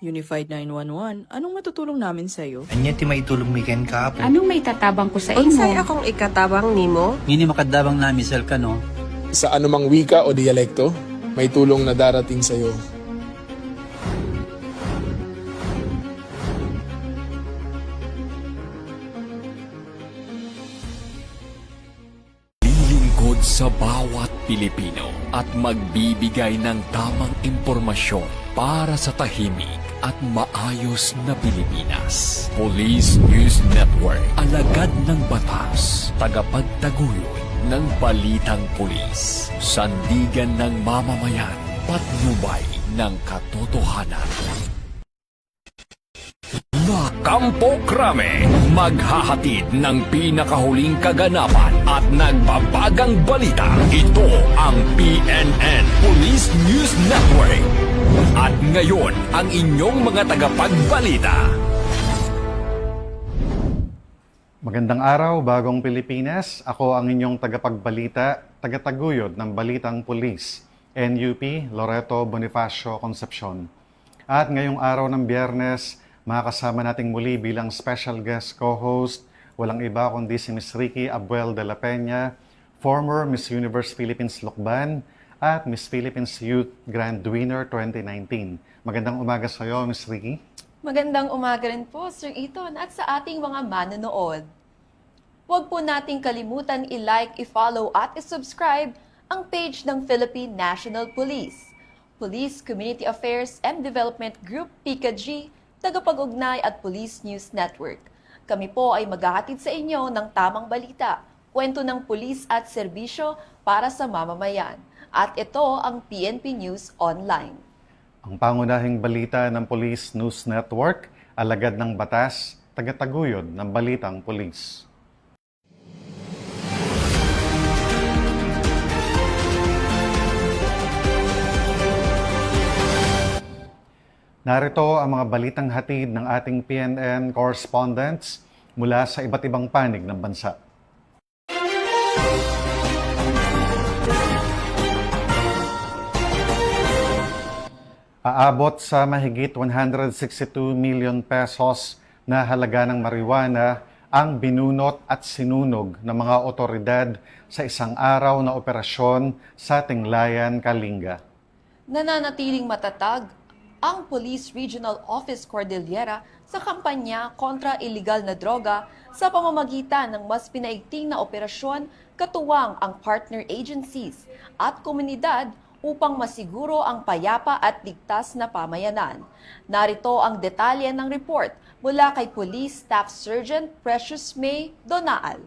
Unified 911, anong matutulong namin sa'yo? Anya ti maitulong mi ken kapo. Anong may tatabang ko sa Unsay imo? akong ikatabang nimo? Ngini makadabang namisal ka no. Sa anumang wika o dialekto, may tulong na darating sa iyo. Lilingkod sa bawat Pilipino at magbibigay ng tamang impormasyon para sa tahimik at maayos na Pilipinas. Police News Network, alagad ng batas, tagapagtaguyod ng balitang pulis, sandigan ng mamamayan, patnubay ng katotohanan. La Campo Crame, maghahatid ng pinakahuling kaganapan at nagbabagang balita. Ito ang PNN Police News Network. At ngayon, ang inyong mga tagapagbalita. Magandang araw, Bagong Pilipinas. Ako ang inyong tagapagbalita, tagataguyod ng Balitang Pulis, NUP Loreto Bonifacio Concepcion. At ngayong araw ng Biyernes, makakasama nating muli bilang special guest co-host, walang iba kundi si Miss Ricky Abuel de la Peña, former Miss Universe Philippines Lokban, at Miss Philippines Youth Grand Winner 2019. Magandang umaga sa iyo, Miss Ricky. Magandang umaga rin po, Sir Eton, at sa ating mga manonood. Huwag po nating kalimutan i-like, i-follow at i-subscribe ang page ng Philippine National Police, Police Community Affairs and Development Group, PCAG, Tagapag-ugnay at Police News Network. Kami po ay maghahatid sa inyo ng tamang balita, kwento ng pulis at serbisyo para sa mamamayan. At ito ang PNP News Online. Ang pangunahing balita ng Police News Network, alagad ng batas, tagataguyod ng Balitang Pulis. Narito ang mga balitang hatid ng ating PNN correspondents mula sa iba't ibang panig ng bansa. Aabot sa mahigit 162 million pesos na halaga ng marijuana ang binunot at sinunog ng mga otoridad sa isang araw na operasyon sa Tinglayan, Kalinga. Nananatiling matatag ang Police Regional Office Cordillera sa kampanya kontra iligal na droga sa pamamagitan ng mas pinaigting na operasyon katuwang ang partner agencies at komunidad upang masiguro ang payapa at ligtas na pamayanan. Narito ang detalye ng report mula kay Police Staff Sergeant Precious May Donaal.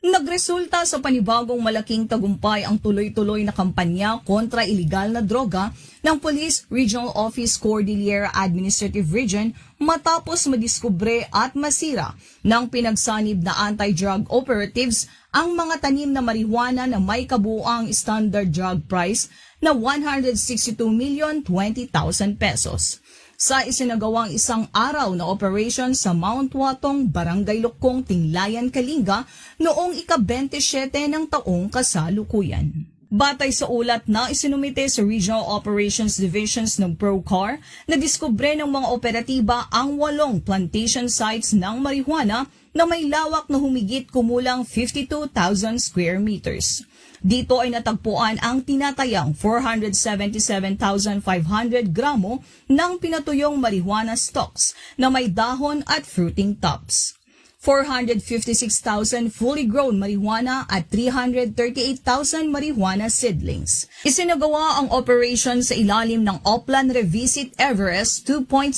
Nagresulta sa panibagong malaking tagumpay ang tuloy-tuloy na kampanya kontra iligal na droga ng Police Regional Office Cordillera Administrative Region matapos madiskubre at masira ng pinagsanib na anti-drug operatives ang mga tanim na marijuana na may kabuuang standard drug price na 162,020,000 pesos. Sa isinagawang isang araw na operation sa Mount Watong, Barangay Lukong, Tinglayan, Kalinga noong ika-27 ng taong kasalukuyan. Batay sa ulat na isinumite sa Regional Operations Divisions ng PROCAR, nadiskubre ng mga operatiba ang 8 plantation sites ng marijuana na may lawak na humigit kumulang 52,000 square meters. Dito ay natagpuan ang tinatayang 477,500 gramo ng pinatuyong marijuana stalks na may dahon at fruiting tops. 456,000 fully grown marijuana at 338,000 marijuana seedlings. Isinagawa ang operation sa ilalim ng Oplan Revisit Everest 2.0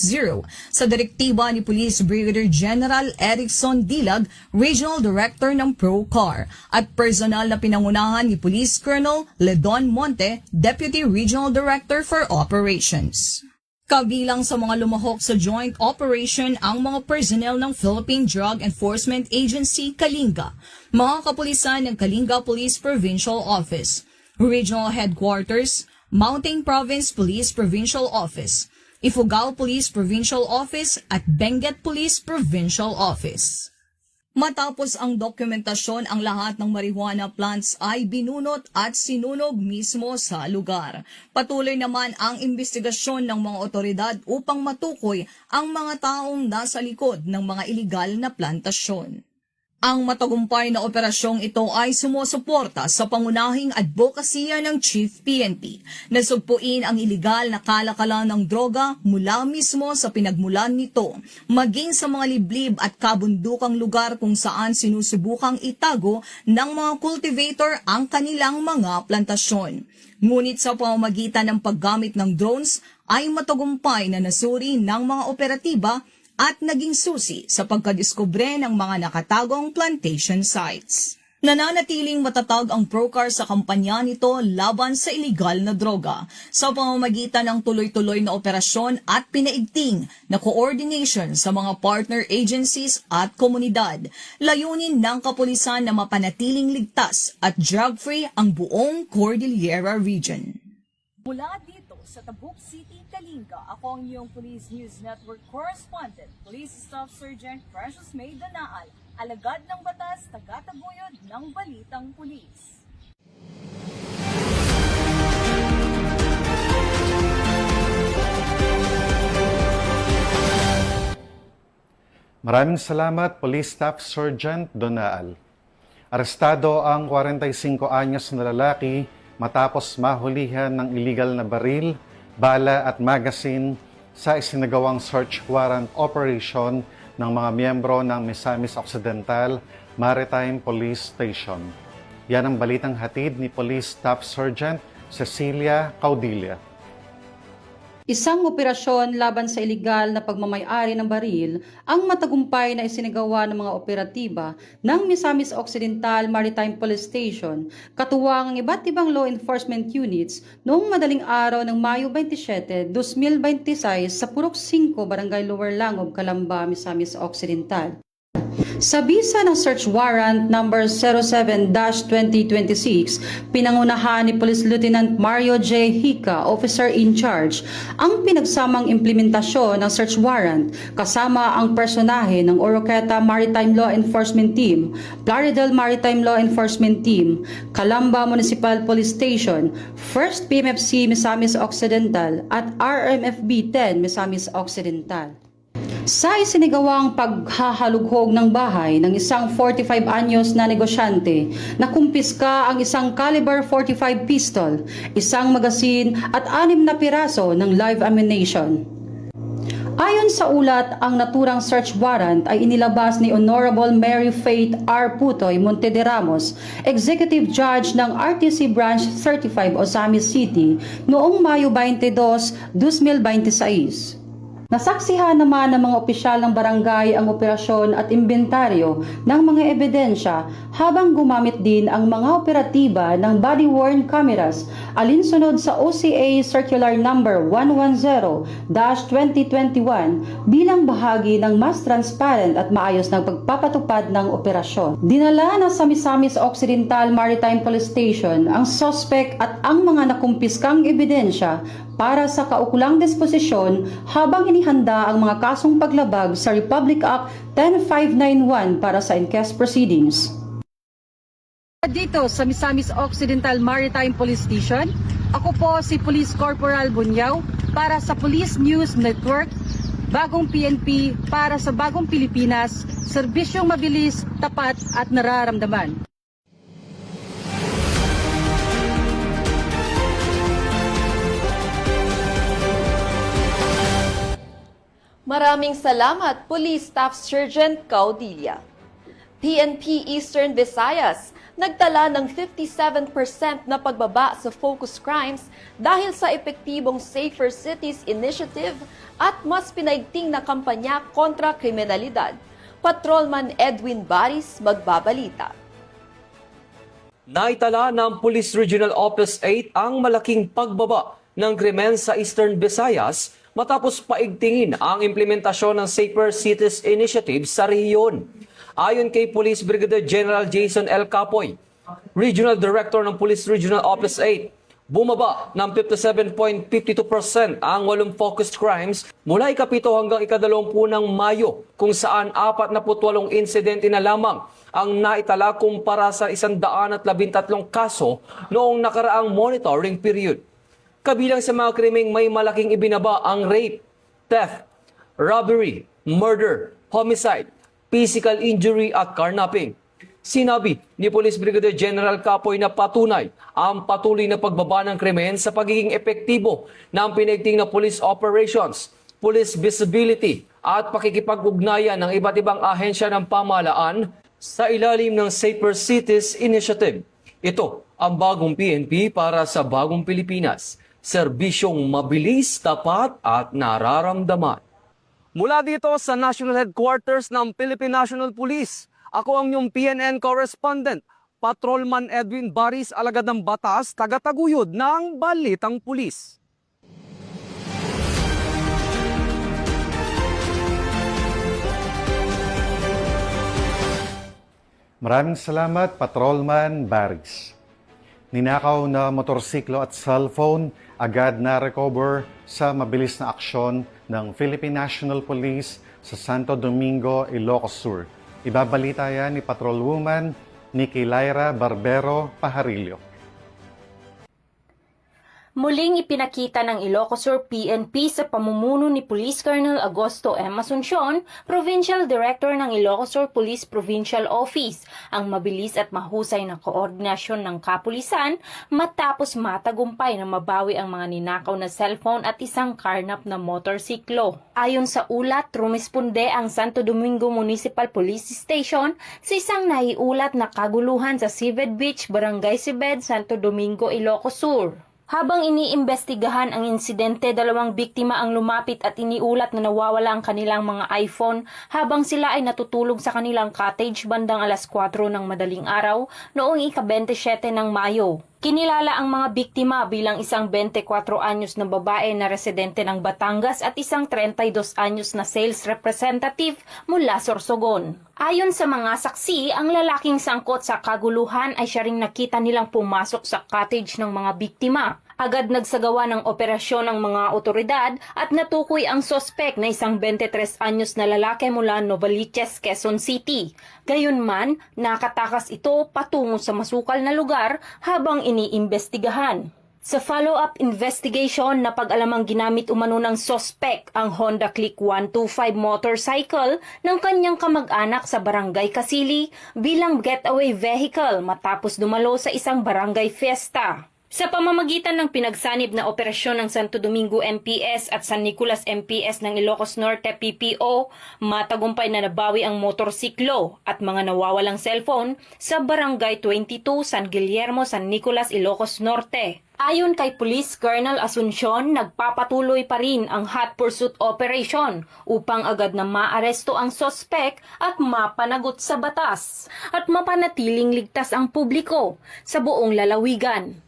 sa direktiba ni Police Brigadier General Erickson Dilag, Regional Director ng PROCAR, at personal na pinangunahan ni Police Colonel Ledon Monte, Deputy Regional Director for Operations. Kabilang sa mga lumahok sa joint operation ang mga personnel ng Philippine Drug Enforcement Agency Kalinga, mga kapulisan ng Kalinga Police Provincial Office, Regional Headquarters, Mountain Province Police Provincial Office, Ifugao Police Provincial Office at Benguet Police Provincial Office. Matapos ang dokumentasyon, ang lahat ng marijuana plants ay binunot at sinunog mismo sa lugar. Patuloy naman ang investigasyon ng mga otoridad upang matukoy ang mga taong nasa likod ng mga iligal na plantasyon. Ang matagumpay na operasyong ito ay sumusuporta sa pangunahing advokasya ng Chief PNP na sugpuin ang iligal na kalakalan ng droga mula mismo sa pinagmulan nito, maging sa mga liblib at kabundukang lugar kung saan sinusubukang itago ng mga cultivator ang kanilang mga plantasyon. Ngunit sa pamamagitan ng paggamit ng drones ay matagumpay na nasuri ng mga operatiba at naging susi sa pagkadiskubre ng mga nakatagong plantation sites. Nananatiling matatag ang Procar sa kampanya nito laban sa iligal na droga sa pamamagitan ng tuloy-tuloy na operasyon at pinaigting na coordination sa mga partner agencies at komunidad. Layunin ng kapulisan na mapanatiling ligtas at drug-free ang buong Cordillera Region. Mula dito sa Tabuk City, Kalinga, ako ang iyong Police News Network Correspondent, Police Staff Sergeant Precious May Donaal, alagad ng batas, tagataguyod ng Balitang Pulis. Maraming salamat, Police Staff Sergeant Donaal. Arestado ang 45 anyos na lalaki matapos mahulihan ng illegal na baril, bala at magazine sa isinagawang search warrant operation ng mga miyembro ng Misamis Occidental Maritime Police Station. Yan ang balitang hatid ni Police Staff Sergeant Cecilia Caudilla. Isang operasyon laban sa iligal na pagmamay-ari ng baril ang matagumpay na isinagawa ng mga operatiba ng Misamis Occidental Maritime Police Station, katuwang ang iba't ibang law enforcement units noong madaling araw ng Mayo 27, 2026 sa Purok 5, Barangay Lower Langob, Calamba, Misamis Occidental. Sa bisa ng search warrant number 07-2026, pinangunahan ni Police Lieutenant Mario J. Hica, Officer in Charge, ang pinagsamang implementasyon ng search warrant kasama ang personahe ng Oroqueta Maritime Law Enforcement Team, Plaridel Maritime Law Enforcement Team, Calamba Municipal Police Station, 1st PMFC Misamis Occidental at RMFB 10 Misamis Occidental. Sa isinagawang paghahalughog ng bahay ng isang 45 anyos na negosyante, nakumpiska ang isang caliber 45 pistol, isang magasin at 6 na piraso ng live ammunition. Ayon sa ulat, ang naturang search warrant ay inilabas ni Honorable Mary Faith R. Putoy Monte de Ramos, Executive Judge ng RTC Branch 35 Osamis City noong Mayo 22, 2026. Nasaksihan naman ng mga opisyal ng barangay ang operasyon at inventaryo ng mga ebidensya habang gumamit din ang mga operatiba ng body-worn cameras alinsunod sa OCA Circular Number 110-2021 bilang bahagi ng mas transparent at maayos na pagpapatupad ng operasyon. Dinala na sa Misamis Occidental Maritime Police Station ang suspect at ang mga nakumpiskang ebidensya para sa kaukulang disposisyon habang inihanda ang mga kasong paglabag sa Republic Act 10591 para sa inquest proceedings. Dito sa Misamis Occidental Maritime Police Station, ako po si Police Corporal Bunyaw para sa Police News Network, Bagong PNP para sa Bagong Pilipinas, serbisyong mabilis, tapat at nararamdaman. Maraming salamat, Police Staff Sergeant Caudilla. PNP Eastern Visayas nagtala ng 57% na pagbaba sa focus crimes dahil sa epektibong Safer Cities Initiative at mas pinaigting na kampanya kontra kriminalidad. Patrolman Edwin Baris magbabalita. Naitala ng Police Regional Office 8 ang malaking pagbaba ng krimen sa Eastern Visayas matapos paigtingin ang implementasyon ng Safer Cities Initiative sa rehiyon. Ayon kay Police Brigadier General Jason L. Capoy, Regional Director ng Police Regional Office 8, Bumaba ng 57.52% ang walong focused crimes mula ikapito hanggang ikadalawampu ng Mayo, kung saan 48 insidente na lamang ang naitala kumpara sa 113 kaso noong nakaraang monitoring period. Kabilang sa mga krimeng may malaking ibinaba ang rape, theft, robbery, murder, homicide, physical injury at carnapping. Sinabi ni Police Brigadier General Capoy na patunay ang patuloy na pagbaba ng krimen sa pagiging epektibo ng pinaigting na police operations, police visibility at pakikipag-ugnayan ng iba't ibang ahensya ng pamahalaan sa ilalim ng Safer Cities Initiative. Ito ang bagong PNP para sa bagong Pilipinas. Serbisyong mabilis, tapat at nararamdaman. Mula dito sa National Headquarters ng Philippine National Police, ako ang inyong PNN correspondent, Patrolman Edwin Baris, alagad ng batas, tagataguyod ng Balitang Pulis. Maraming salamat, Patrolman Baris. Ninakaw na motorsiklo at cellphone agad na recover sa mabilis na aksyon ng Philippine National Police sa Santo Domingo, Ilocos Sur. Ibabalita yan ni Patrolwoman Nikki Lyra Barbero Pajarillo. Muling ipinakita ng Ilocos Sur PNP sa pamumuno ni Police Colonel Agosto M. Asuncion, Provincial Director ng Ilocos Sur Police Provincial Office, ang mabilis at mahusay na koordinasyon ng kapulisan matapos matagumpay na mabawi ang mga ninakaw na cellphone at isang karnap na motorsiklo. Ayon sa ulat, rumisponde ang Santo Domingo Municipal Police Station sa isang naiulat na kaguluhan sa Seabed Beach, Barangay Seabed, Santo Domingo, Ilocos Sur. Habang iniimbestigahan ang insidente, 2 biktima ang lumapit at iniulat na nawawala ang kanilang mga iPhone habang sila ay natutulog sa kanilang cottage bandang alas 4 ng madaling araw noong ika-27 ng Mayo. Kinilala ang mga biktima bilang isang 24 anyos na babae na residente ng Batangas at isang 32 anyos na sales representative mula Sorsogon. Ayon sa mga saksi, ang lalaking sangkot sa kaguluhan ay siya ring nakita nilang pumasok sa cottage ng mga biktima. Agad nagsagawa ng operasyon ng mga otoridad at natukoy ang sospek na isang 23 anyos na lalaki mula Novaliches, Quezon City. Gayunman, nakatakas ito patungo sa masukal na lugar habang iniimbestigahan. Sa follow-up investigation, napag-alamang ginamit umano ng sospek ang Honda Click 125 motorcycle ng kanyang kamag-anak sa Barangay Kasili bilang getaway vehicle matapos dumalo sa isang barangay fiesta. Sa pamamagitan ng pinagsanib na operasyon ng Santo Domingo MPS at San Nicolas MPS ng Ilocos Norte PPO, matagumpay na nabawi ang motorsiklo at mga nawawalang cellphone sa Barangay 22, San Guillermo, San Nicolas, Ilocos Norte. Ayon kay Police Colonel Asuncion, nagpapatuloy pa rin ang hot pursuit operation upang agad na maaresto ang sospek at mapanagot sa batas at mapanatiling ligtas ang publiko sa buong lalawigan.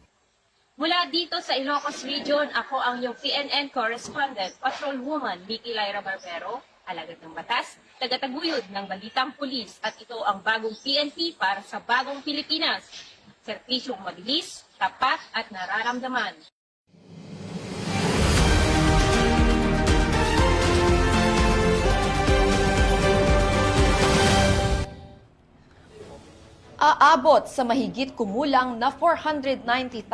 Mula dito sa Ilocos Region, ako ang iyong PNN correspondent, Patrolwoman Nikki Lyra Barbero, alagad ng batas, tagataguyod ng Balitang Pulis, at ito ang bagong PNP para sa bagong Pilipinas. Serbisyong mabilis, tapat at nararamdaman. Aabot sa mahigit kumulang na 490,000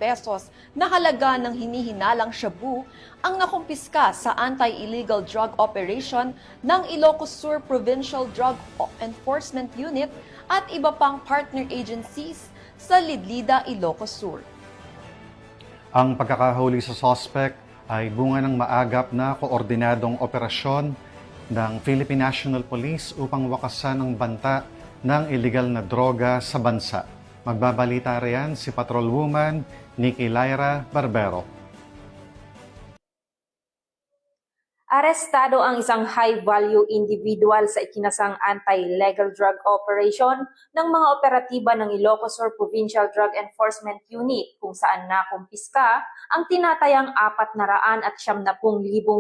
pesos na halaga ng hinihinalang shabu ang nakumpiska sa anti-illegal drug operation ng Ilocos Sur Provincial Drug Enforcement Unit at iba pang partner agencies sa Lidlida, Ilocos Sur. Ang pagkakahuli sa suspect ay bunga ng maagap na koordinadong operasyon ng Philippine National Police upang wakasan ang banta ng illegal na droga sa bansa. Magbabalita riyan si Patrolwoman Nikki Lyra Barbero. Arestado ang isang high-value individual sa ikinasang anti-illegal drug operation ng mga operatiba ng Ilocos Sur Provincial Drug Enforcement Unit kung saan nakumpiska ang tinatayang 470,000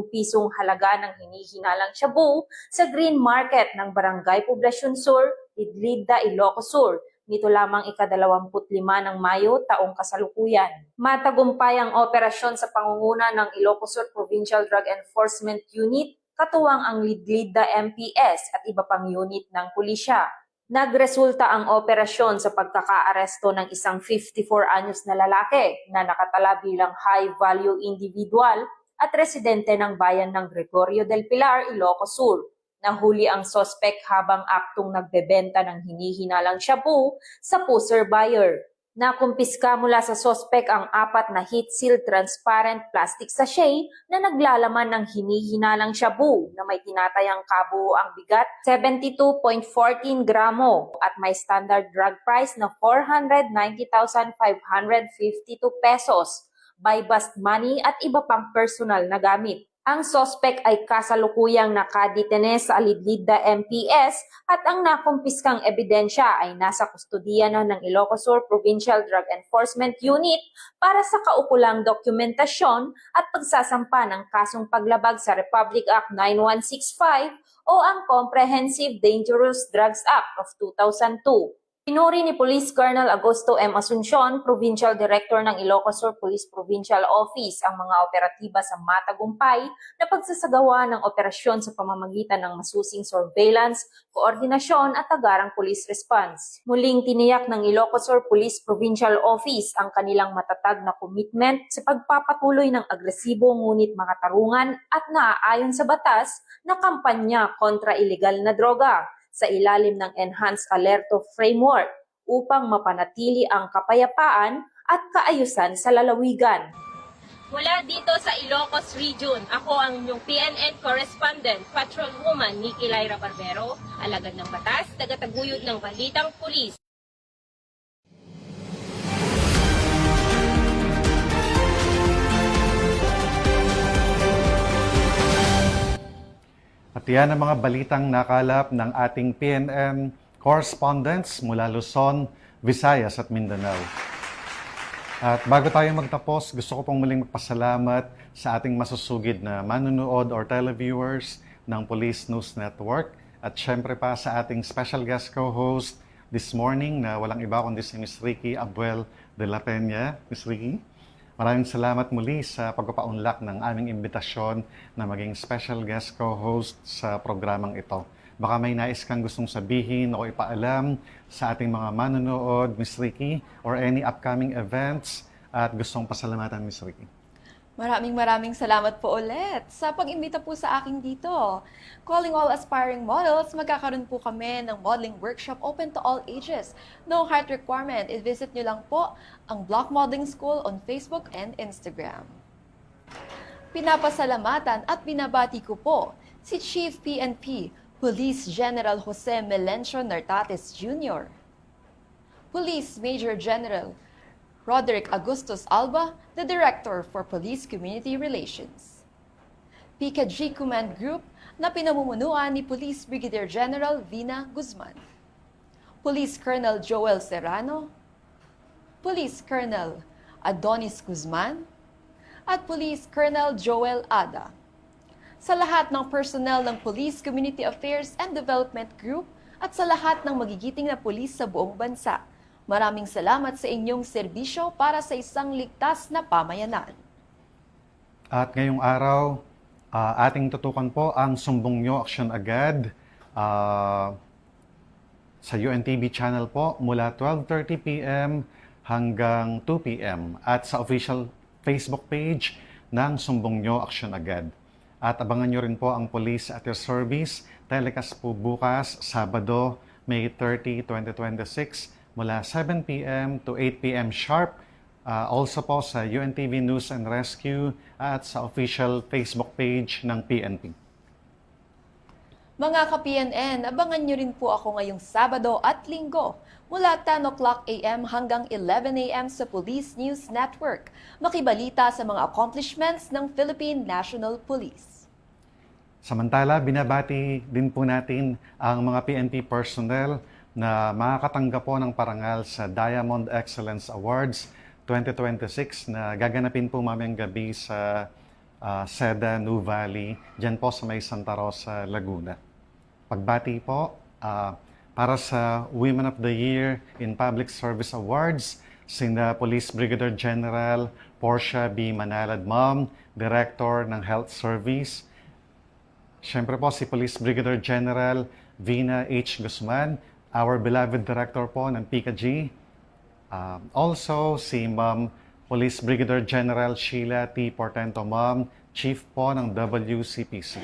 pisong halaga ng hinihinalang shabu sa green market ng Barangay Poblacion Sur, Lidlida, Ilocos Sur. nito lamang ika-25 ng Mayo taong kasalukuyan. Matagumpay ang operasyon sa pangunguna ng Ilocos Sur Provincial Drug Enforcement Unit, katuwang ang Lidlida MPS at iba pang unit ng pulisya. Nagresulta ang operasyon sa pagkakaaresto ng isang 54 anyos na lalaki na nakatala bilang high-value individual at residente ng bayan ng Gregorio del Pilar, Ilocos Sur. Nahuli ang sospek habang aktong nagbebenta ng hinihinalang shabu sa pusher buyer. Nakumpiska mula sa sospek ang 4 na heat-sealed transparent plastic sachet na naglalaman ng hinihinalang shabu na may tinatayang kabuuang bigat 72.14 gramo at may standard drug price na 490,552 pesos, by bust money at iba pang personal na gamit. Ang sospek ay kasalukuyang nakadetene sa Lidlida MPS at ang nakumpiskang ebidensya ay nasa kustodiya na ng Ilocos Sur Provincial Drug Enforcement Unit para sa kaukulang dokumentasyon at pagsasampa ng kasong paglabag sa Republic Act 9165 o ang Comprehensive Dangerous Drugs Act of 2002. Pinuri ni Police Colonel Agosto M. Asuncion, Provincial Director ng Ilocos Sur Police Provincial Office, ang mga operatiba sa matagumpay na pagsasagawa ng operasyon sa pamamagitan ng masusing surveillance, koordinasyon at agarang police response. Muling tiniyak ng Ilocos Sur Police Provincial Office ang kanilang matatag na commitment sa pagpapatuloy ng agresibo ngunit makatarungan at naaayon sa batas na kampanya kontra ilegal na droga sa ilalim ng Enhanced Alerto Framework upang mapanatili ang kapayapaan at kaayusan sa lalawigan. Mula dito sa Ilocos Region, ako ang inyong PNN Correspondent, Patrolwoman Nikki Lyra Barbero, alagad ng batas, tagataguyod ng balitang pulis. At yan ang mga balitang nakalap ng ating PNN correspondents mula Luzon, Visayas at Mindanao. At bago tayo magtapos, gusto ko pong muling magpasalamat sa ating masusugid na manunood or televiewers ng Police News Network at syempre pa sa ating special guest co-host this morning na walang iba kundi si Ms. Ricky Abuel de la Peña. Ms. Ricky, maraming salamat muli sa pagpapaunlak ng aming imbitasyon na maging special guest co-host sa programang ito. Baka may nais kang gustong sabihin o ipaalam sa ating mga manonood, Ms. Ricky, or any upcoming events at gustong pasalamatan, Ms. Ricky. Maraming salamat po ulit sa pag-imbita po sa akin dito. Calling all aspiring models, magkakaroon po kami ng modeling workshop open to all ages. No height requirement. I-visit nyo lang po ang Block Modeling School on Facebook and Instagram. Pinapasalamatan at binabati ko po si Chief PNP, Police General Jose Melencio Nartates Jr., Police Major General Roderick Augustus Alba, the Director for Police Community Relations. PKG Command Group na pinamumunuan ni Police Brigadier General Vina Guzman. Police Colonel Joel Serrano, Police Colonel Adonis Guzman, at Police Colonel Joel Ada. Sa lahat ng personnel ng Police Community Affairs and Development Group at sa lahat ng magigiting na pulis sa buong bansa, maraming salamat sa inyong serbisyo para sa isang ligtas na pamayanan. At ngayong araw, ating tutukan po ang Sumbong Nyo Aksyon Agad sa UNTV channel po mula 12:30 p.m. hanggang 2 p.m. at sa official Facebook page ng Sumbong Nyo Aksyon Agad. At abangan nyo rin po ang Police at Your Service, telecast po bukas, Sabado, May 30, 2026, mula 7 p.m. to 8 p.m. sharp. Also po sa UNTV News and Rescue at sa official Facebook page ng PNP. Mga ka-PNN, abangan nyo rin po ako ngayong Sabado at Linggo mula 10 o'clock a.m. hanggang 11 a.m. sa Police News Network. Makibalita sa mga accomplishments ng Philippine National Police. Samantala, binabati din po natin ang mga PNP personnel na makakatanggap po ng parangal sa Diamond Excellence Awards 2026 na gaganapin po mamayang gabi sa Seda, New Valley, dyan po sa may Santa Rosa, Laguna. Pagbati po, para sa Women of the Year in Public Service Awards, sina Police Brigadier General Portia B. Manalad Ma'am, Director ng Health Service. Siyempre po si Police Brigadier General Vina H. Guzman, our beloved Director po ng PICAG. Also si Ma'am Police Brigadier General Sheila T. Portento Ma'am, Chief po ng WCPC.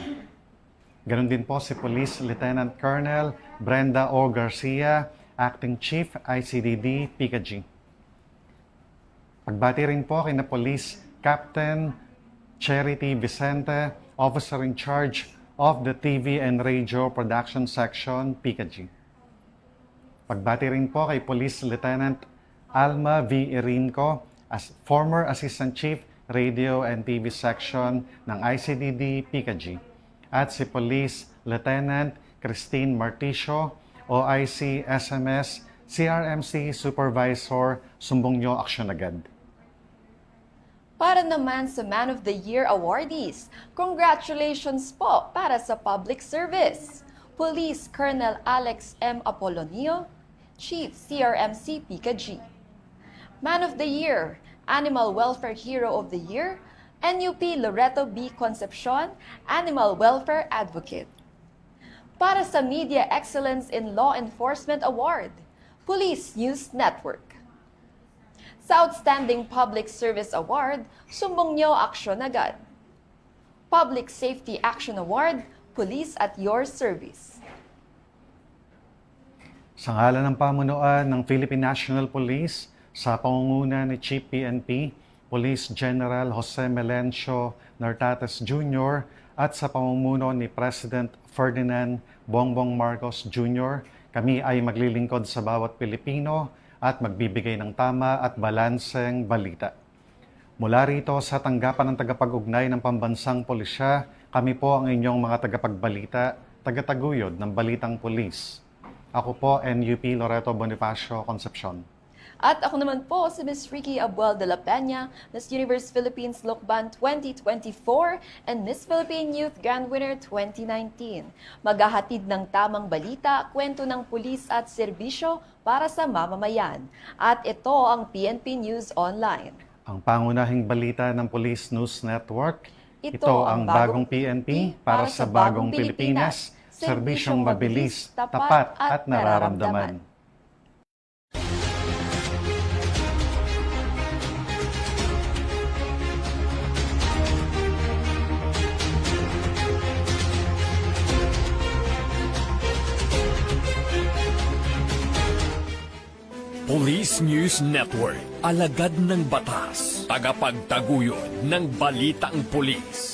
Ganon din po si Police Lieutenant Colonel Brenda O. Garcia, Acting Chief ICDD PICAG. Pagbati rin po kina Police Captain Charity Vicente, Officer in Charge of the TV and Radio Production Section PICAG. Pagbati rin po kay Police Lieutenant Alma V. Irinco, as former Assistant Chief Radio and TV Section ng ICDD PICAG. At si Police Lieutenant Christine Marticio, OIC SMS CRMC Supervisor, sumbong nyo aksyon agad. Para naman sa Man of the Year awardees, congratulations po para sa public service. Police Colonel Alex M. Apolonio, Chief CRMC PICAG. Man of the Year, Animal Welfare Hero of the Year, NUP Loreto B. Concepcion, Animal Welfare Advocate. Para sa Media Excellence in Law Enforcement Award, Police News Network. Sa Outstanding Public Service Award, sumbong nyo aksyon agad. Public Safety Action Award, Police at Your Service. Sa ngalan ng pamunuan ng Philippine National Police, sa pangunguna ni Chief PNP, Police General Jose Melencio Nartates Jr. at sa pamumuno ni President Ferdinand Bongbong Marcos Jr., kami ay maglilingkod sa bawat Pilipino at magbibigay ng tama at balanseng balita. Mula rito sa tanggapan ng tagapag-ugnay ng pambansang pulisya, kami po ang inyong mga tagapagbalita, tagataguyod ng Balitang Pulis. Ako po, NUP Loreto Bonifacio Concepcion. At ako naman po si Ms. Ricky Abuel de la Peña, Miss Universe Philippines Lokban 2024 and Miss Philippine Youth Grand Winner 2019. Maghahatid ng tamang balita, kwento ng pulis at serbisyo para sa mamamayan. At ito ang PNP News Online. Ang pangunahing balita ng Police News Network, Ito ang bagong PNP para sa bagong Pilipinas, serbisyong mabilis, tapat at nararamdaman. Police News Network, alagad ng batas, tagapagtaguyod ng balitang pulis.